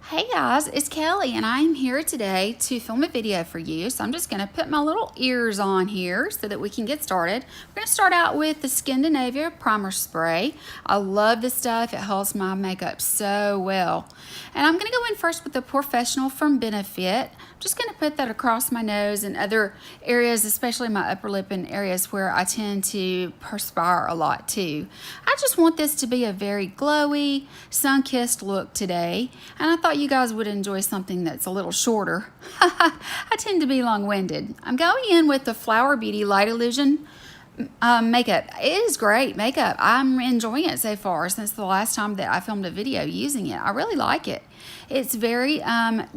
Hey guys, it's Kelly and I am here today to film a video for you. So I'm just going to put my little ears on here so that we can get started. We're going to start out with the Skindinavia primer spray. I love this stuff. It holds my makeup so well. And I'm going to go in first with the Professional from Benefit. I'm just going to put that across my nose and other areas, especially my upper lip and areas where I tend to perspire a lot too. I just want this to be a very glowy, sun-kissed look today. And I thought you guys would enjoy something that's a little shorter. I tend to be long-winded. I'm going in with the Flower Beauty Light Illusion makeup. It is great makeup. I'm enjoying it so far since the last time that I filmed a video using it. I really like it. It's very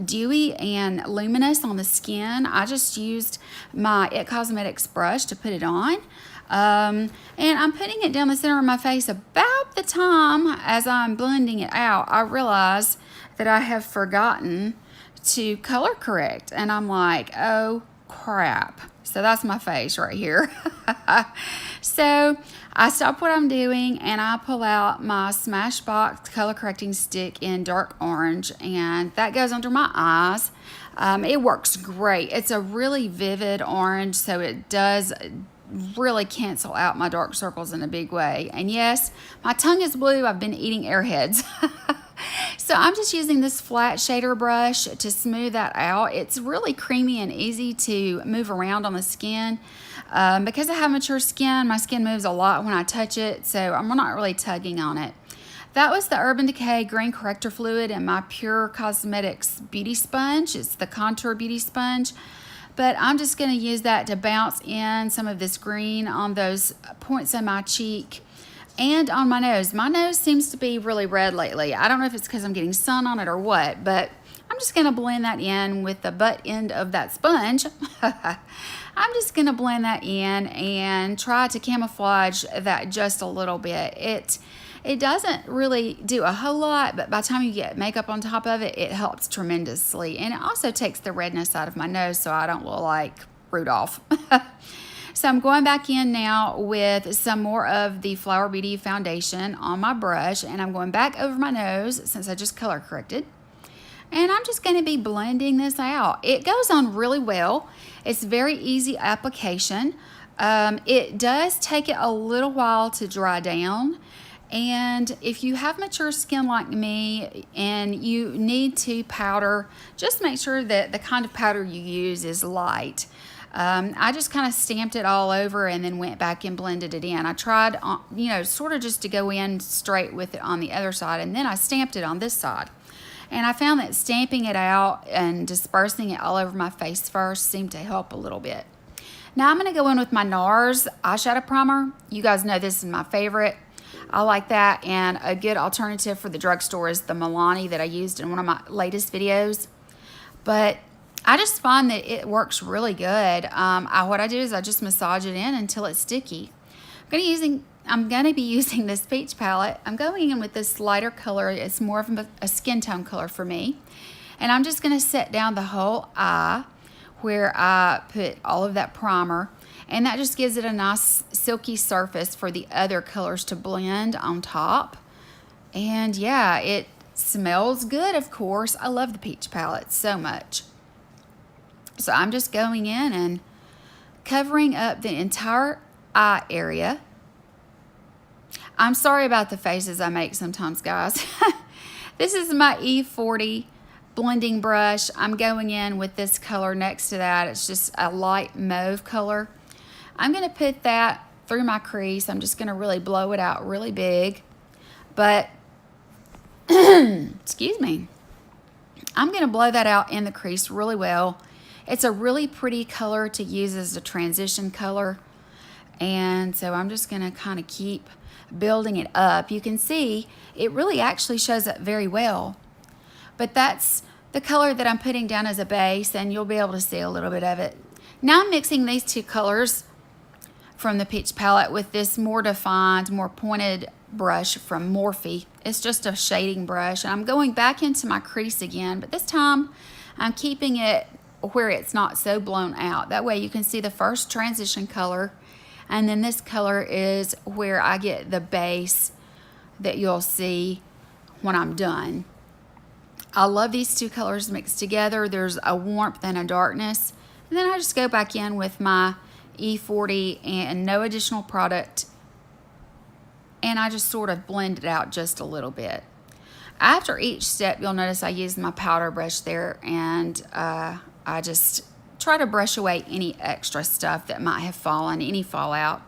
dewy and luminous on the skin. I just used my It Cosmetics brush to put it on. And I'm putting it down the center of my face. About the time as I'm blending it out, I realize that I have forgotten to color correct. And I'm like, oh crap. So that's my face right here. So I stop what I'm doing and I pull out my Smashbox color correcting stick in dark orange, and that goes under my eyes. It works great. It's a really vivid orange, so it does really cancel out my dark circles in a big way. And yes, my tongue is blue. I've been eating Airheads. So I'm just using this flat shader brush to smooth that out. It's really creamy and easy to move around on the skin. Because I have mature skin, my skin moves a lot when I touch it, so I'm not really tugging on it. That was the Urban Decay Green Corrector Fluid and my Pure Cosmetics Beauty Sponge. It's the Contour Beauty Sponge. But I'm just going to use that to bounce in some of this green on those points of my cheek and on my nose. My nose seems to be really red lately. I don't know if it's because I'm getting sun on it or what, but I'm just going to blend that in with the butt end of that sponge. I'm just going to blend that in and try to camouflage that just a little bit. It doesn't really do a whole lot, but by the time you get makeup on top of it, it helps tremendously. And it also takes the redness out of my nose so I don't look like Rudolph. So I'm going back in now with some more of the Flower Beauty foundation on my brush, and I'm going back over my nose since I just color corrected. And I'm just going to be blending this out. It goes on really well. It's very easy application. It does take it a little while to dry down. And if you have mature skin like me and you need to powder, just make sure that the kind of powder you use is light. I just kind of stamped it all over and then went back and blended it in. I tried, sort of just to go in straight with it on the other side, and then I stamped it on this side. And I found that stamping it out and dispersing it all over my face first seemed to help a little bit. Now I'm going to go in with my Nars eyeshadow primer. You guys know this is my favorite. I like that, and a good alternative for the drugstore is the Milani that I used in one of my latest videos. But I just find that it works really good. What I do is I just massage it in until it's sticky. I'm going to be using this peach palette. I'm going in with this lighter color. It's more of a skin tone color for me. And I'm just going to set down the whole eye where I put all of that primer. And that just gives it a nice silky surface for the other colors to blend on top. And yeah, it smells good, of course. I love the peach palette so much. So I'm just going in and covering up the entire eye area. I'm sorry about the faces I make sometimes, guys. This is my E40 blending brush. I'm going in with this color next to that. It's just a light mauve color. I'm going to put that through my crease. I'm just going to really blow it out really big. But, excuse me. I'm going to blow that out in the crease really well. It's a really pretty color to use as a transition color. And so I'm just going to kind of keep building it up. You can see it really actually shows up very well. But that's the color that I'm putting down as a base, and you'll be able to see a little bit of it. Now I'm mixing these two colors from the peach palette with this more defined, more pointed brush from Morphe. It's just a shading brush. And I'm going back into my crease again, but this time I'm keeping it where it's not so blown out. That way you can see the first transition color, and then this color is where I get the base that you'll see when I'm done. I love these two colors mixed together. There's a warmth and a darkness. And then I just go back in with my E40 and no additional product. And I just sort of blend it out just a little bit. After each step, you'll notice I use my powder brush there, and I just try to brush away any extra stuff that might have fallen, any fallout.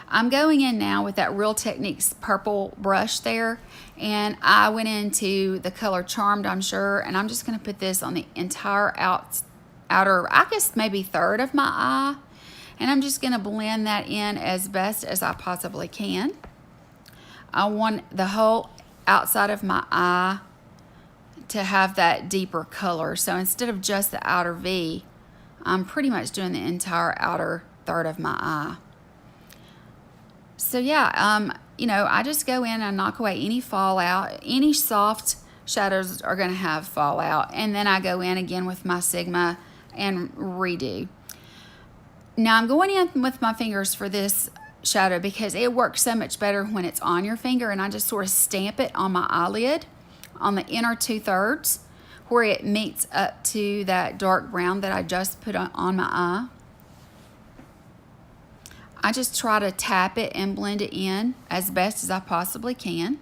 I'm going in now with that Real Techniques purple brush there, and I went into the color Charmed, I'm sure, and I'm just going to put this on the entire outer, I guess maybe third of my eye, and I'm just going to blend that in as best as I possibly can. I want the whole outside of my eye to have that deeper color, so instead of just the outer V, I'm pretty much doing the entire outer third of my eye. So yeah, you know, I just go in and knock away any fallout. Any soft shadows are going to have fallout. And then I go in again with my Sigma and redo. Now I'm going in with my fingers for this shadow because it works so much better when it's on your finger, and I just sort of stamp it on my eyelid on the inner 2/3 where it meets up to that dark brown that I just put on my eye. I just try to tap it and blend it in as best as I possibly can.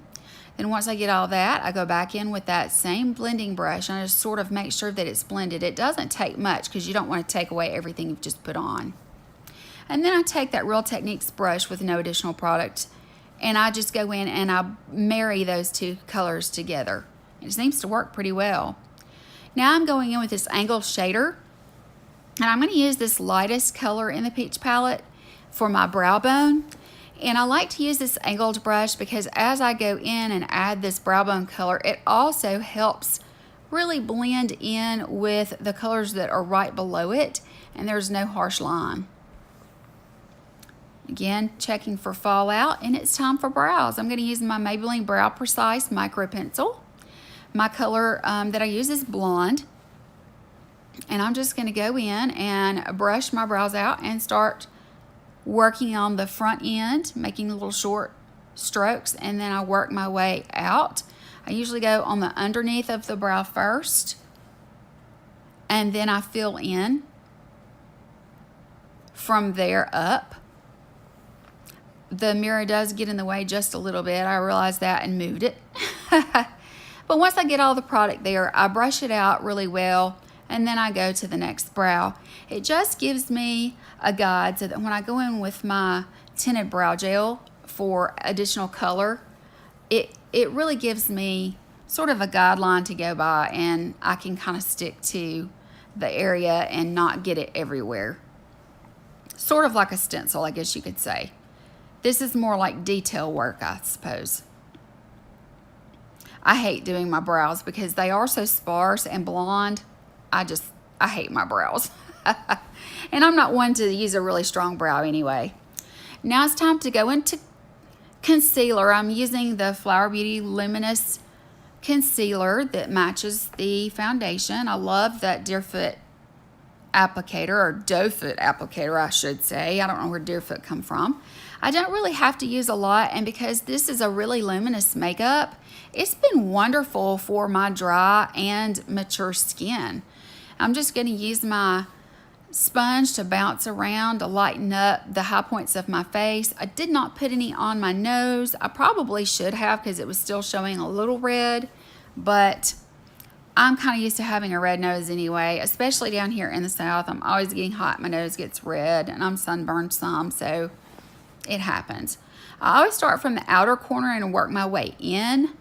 Then once I get all that, I go back in with that same blending brush and I just sort of make sure that it's blended. It doesn't take much because you don't want to take away everything you've just put on. And then I take that Real Techniques brush with no additional product, and I just go in and I marry those two colors together. It seems to work pretty well. Now I'm going in with this angled shader, and I'm going to use this lightest color in the peach palette for my brow bone. And I like to use this angled brush because as I go in and add this brow bone color, it also helps really blend in with the colors that are right below it, and there's no harsh line. Again, checking for fallout, and it's time for brows. I'm going to use my Maybelline Brow Precise Micro Pencil. My color that I use is blonde, and I'm just going to go in and brush my brows out and start working on the front end, making little short strokes, and then I work my way out. I usually go on the underneath of the brow first, and then I fill in from there up. The mirror does get in the way just a little bit. I realized that and moved it. But once I get all the product there, I brush it out really well, and then I go to the next brow. It just gives me a guide so that when I go in with my tinted brow gel for additional color, it really gives me sort of a guideline to go by, and I can kind of stick to the area and not get it everywhere. Sort of like a stencil, I guess you could say. This is more like detail work, I suppose. I hate doing my brows because they are so sparse and blonde. I hate my brows. And I'm not one to use a really strong brow anyway. Now it's time to go into concealer. I'm using the Flower Beauty Luminous concealer that matches the foundation. I love that Deerfoot applicator, or doe foot applicator, I should say. I don't know where Deerfoot come from. I don't really have to use a lot, and because this is a really luminous makeup, it's been wonderful for my dry and mature skin. I'm just going to use my sponge to bounce around to lighten up the high points of my face. I did not put any on my nose. I probably should have because it was still showing a little red, but I'm kind of used to having a red nose anyway, especially down here in the South. I'm always getting hot. My nose gets red, and I'm sunburned some, so it happens. I always start from the outer corner and work my way in,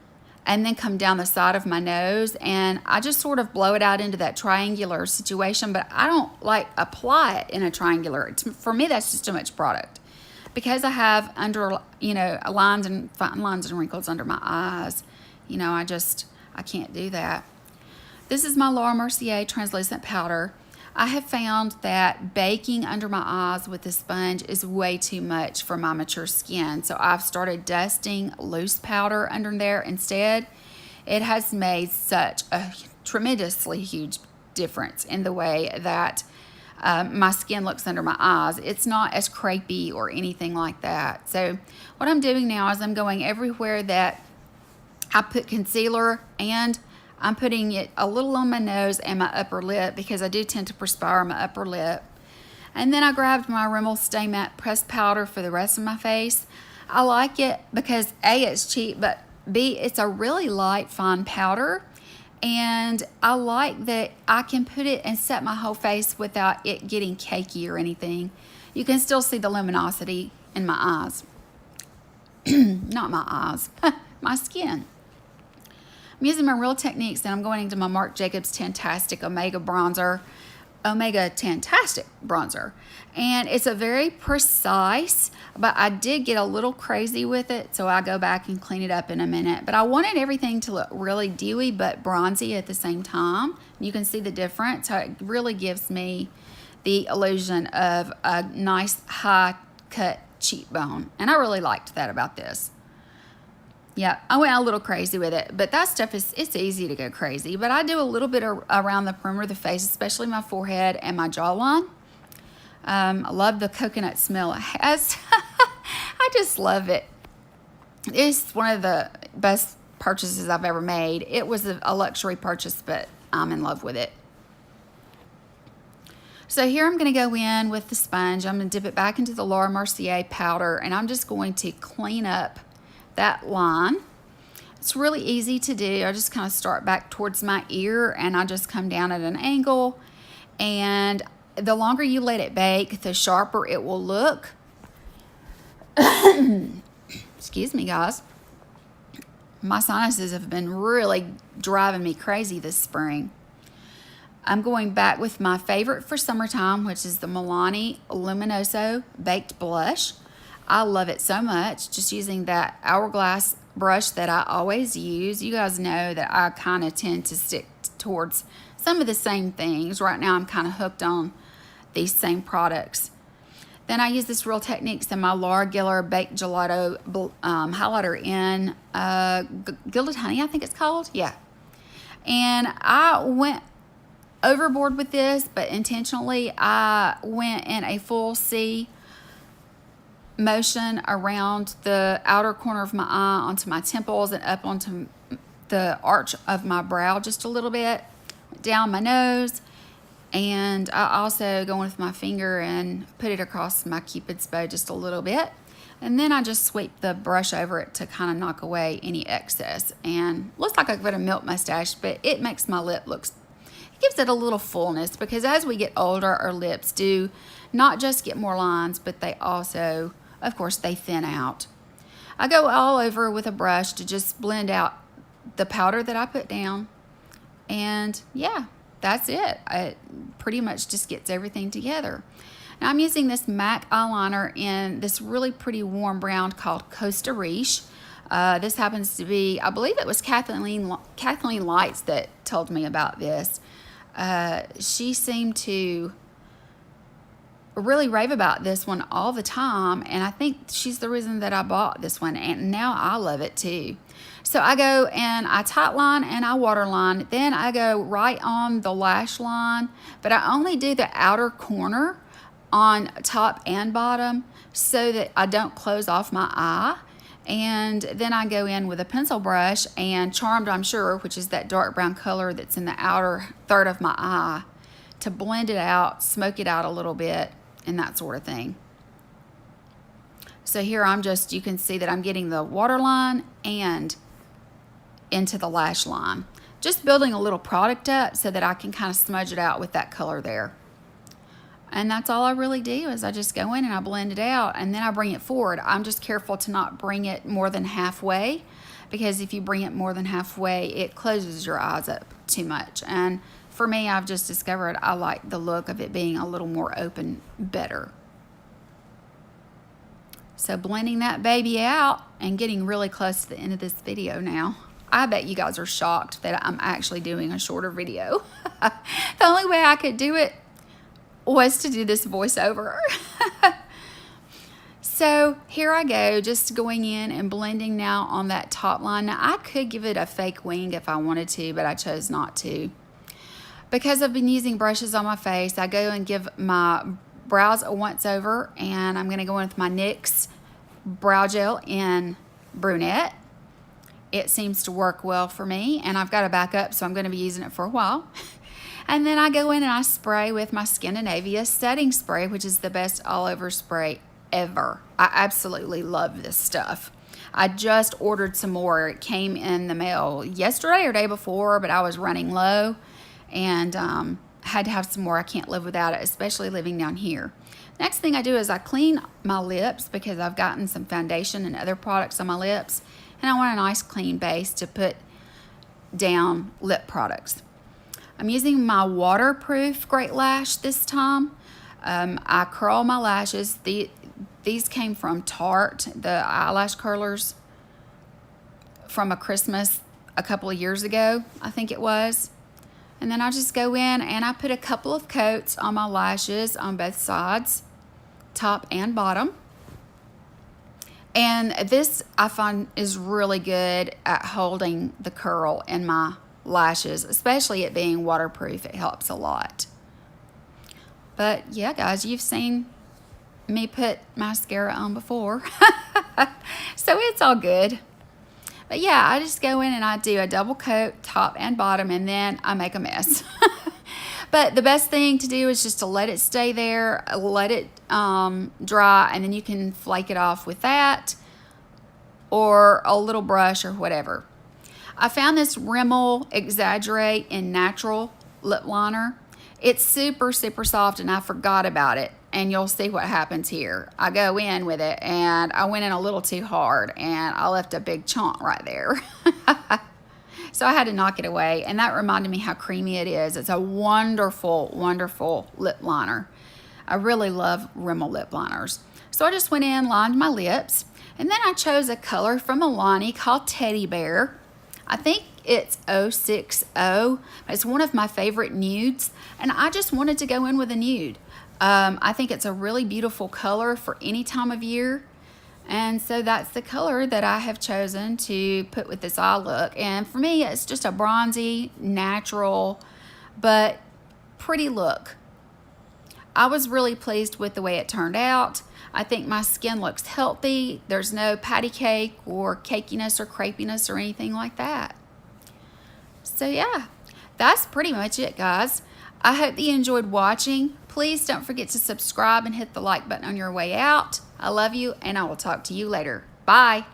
and then come down the side of my nose, and I just sort of blow it out into that triangular situation, but I don't like apply it in a triangular. For me, that's just too much product. Because I have under, lines and fine lines and wrinkles under my eyes, I can't do that. This is my Laura Mercier translucent powder. I have found that baking under my eyes with the sponge is way too much for my mature skin. So I've started dusting loose powder under there instead. It has made such a tremendously huge difference in the way that my skin looks under my eyes. It's not as crepey or anything like that. So what I'm doing now is I'm going everywhere that I put concealer and I'm putting it a little on my nose and my upper lip because I do tend to perspire my upper lip. And then I grabbed my Rimmel Stay Matte pressed powder for the rest of my face. I like it because A, it's cheap, but B, it's a really light, fine powder. And I like that I can put it and set my whole face without it getting cakey or anything. You can still see the luminosity in my eyes. Not my eyes, my skin. I'm using my Real Techniques and I'm going into my Marc Jacobs Tan-Tastic Omega Tan-Tastic bronzer. And it's a very precise, but I did get a little crazy with it, so I'll go back and clean it up in a minute. But I wanted everything to look really dewy but bronzy at the same time. You can see the difference. So it really gives me the illusion of a nice high cut cheekbone. And I really liked that about this. Yeah, I went a little crazy with it, but that stuff it's easy to go crazy. But I do a little bit around the perimeter of the face, especially my forehead and my jawline. I love the coconut smell it has. I just love it. It's one of the best purchases I've ever made. It was a luxury purchase, but I'm in love with it. So here I'm going to go in with the sponge. I'm going to dip it back into the Laura Mercier powder, and I'm just going to clean up that line. It's really easy to do. I just kind of start back towards my ear and I just come down at an angle, and the longer you let it bake, the sharper it will look. Excuse me, guys. My sinuses have been really driving me crazy this spring. I'm going back with my favorite for summertime, which is the Milani Luminoso Baked Blush. I love it so much, just using that hourglass brush that I always use. You guys know that I kind of tend to stick towards some of the same things. Right now I'm kind of hooked on these same products. Then I use this Real Techniques and my Laura Gellar Baked Gelato highlighter in Gilded Honey, I think it's called. Yeah. And I went overboard with this, but intentionally I went in a full C motion around the outer corner of my eye onto my temples and up onto the arch of my brow just a little bit, down my nose, and I also go in with my finger and put it across my Cupid's bow just a little bit, and then I just sweep the brush over it to kind of knock away any excess. And looks like I've got a milk mustache, but it makes my lip look, it gives it a little fullness, because as we get older our lips do not just get more lines, but they also, of course, they thin out. I go all over with a brush to just blend out the powder that I put down. And yeah, that's it. It pretty much just gets everything together. Now I'm using this MAC eyeliner in this really pretty warm brown called Costa Riche. This happens to be, I believe it was Kathleen Lights that told me about this. She seemed to really rave about this one all the time, and I think she's the reason that I bought this one, and now I love it too. So I go and I tightline and I waterline, then I go right on the lash line, but I only do the outer corner on top and bottom so that I don't close off my eye. And then I go in with a pencil brush and Charmed, I'm Sure, which is that dark brown color that's in the outer third of my eye, to blend it out, smoke it out a little bit, and that sort of thing. So here I'm just, you can see that I'm getting the waterline and into the lash line. Just building a little product up so that I can kind of smudge it out with that color there. And that's all I really do, is I just go in and I blend it out, and then I bring it forward. I'm just careful to not bring it more than halfway, because if you bring it more than halfway, it closes your eyes up too much. And for me, I've just discovered I like the look of it being a little more open better. So blending that baby out and getting really close to the end of this video now. I bet you guys are shocked that I'm actually doing a shorter video. The only way I could do it was to do this voiceover. So here I go, just going in and blending now on that top line. Now I could give it a fake wing if I wanted to, but I chose not to. Because I've been using brushes on my face, I go and give my brows a once over, and I'm going to go in with my NYX brow gel in brunette. It seems to work well for me, and I've got a backup, so I'm going to be using it for a while. And then I go in and I spray with my Skindinavia setting spray, which is the best all over spray ever. I absolutely love this stuff. I just ordered some more. It came in the mail yesterday or day before, but I was running low and had to have some more. I can't live without it, especially living down here. Next thing I do is I clean my lips because I've gotten some foundation and other products on my lips, and I want a nice clean base to put down lip products. I'm using my waterproof Great Lash this time. I curl my lashes. These came from Tarte, the eyelash curlers from a Christmas a couple of years ago, I think it was. And then I just go in and I put a couple of coats on my lashes on both sides, top and bottom. And this I find is really good at holding the curl in my lashes, especially it being waterproof. It helps a lot. But yeah, guys, you've seen me put mascara on before. So it's all good. But yeah, I just go in and I do a double coat, top and bottom, and then I make a mess. But the best thing to do is just to let it stay there, let it dry, and then you can flake it off with that or a little brush or whatever. I found this Rimmel Exaggerate in Natural lip liner. It's super, super soft, and I forgot about it. And you'll see what happens here. I go in with it, and I went in a little too hard, and I left a big chunk right there. So I had to knock it away, and that reminded me how creamy it is. It's a wonderful, wonderful lip liner. I really love Rimmel lip liners. So I just went in, lined my lips, and then I chose a color from Milani called Teddy Bear. I think it's 060. It's one of my favorite nudes, and I just wanted to go in with a nude. I think it's a really beautiful color for any time of year. And so that's the color that I have chosen to put with this eye look. And for me, it's just a bronzy, natural, but pretty look. I was really pleased with the way it turned out. I think my skin looks healthy. There's no patty cake or cakiness or crepiness or anything like that. So yeah, that's pretty much it, guys. I hope that you enjoyed watching. Please don't forget to subscribe and hit the like button on your way out. I love you, and I will talk to you later. Bye.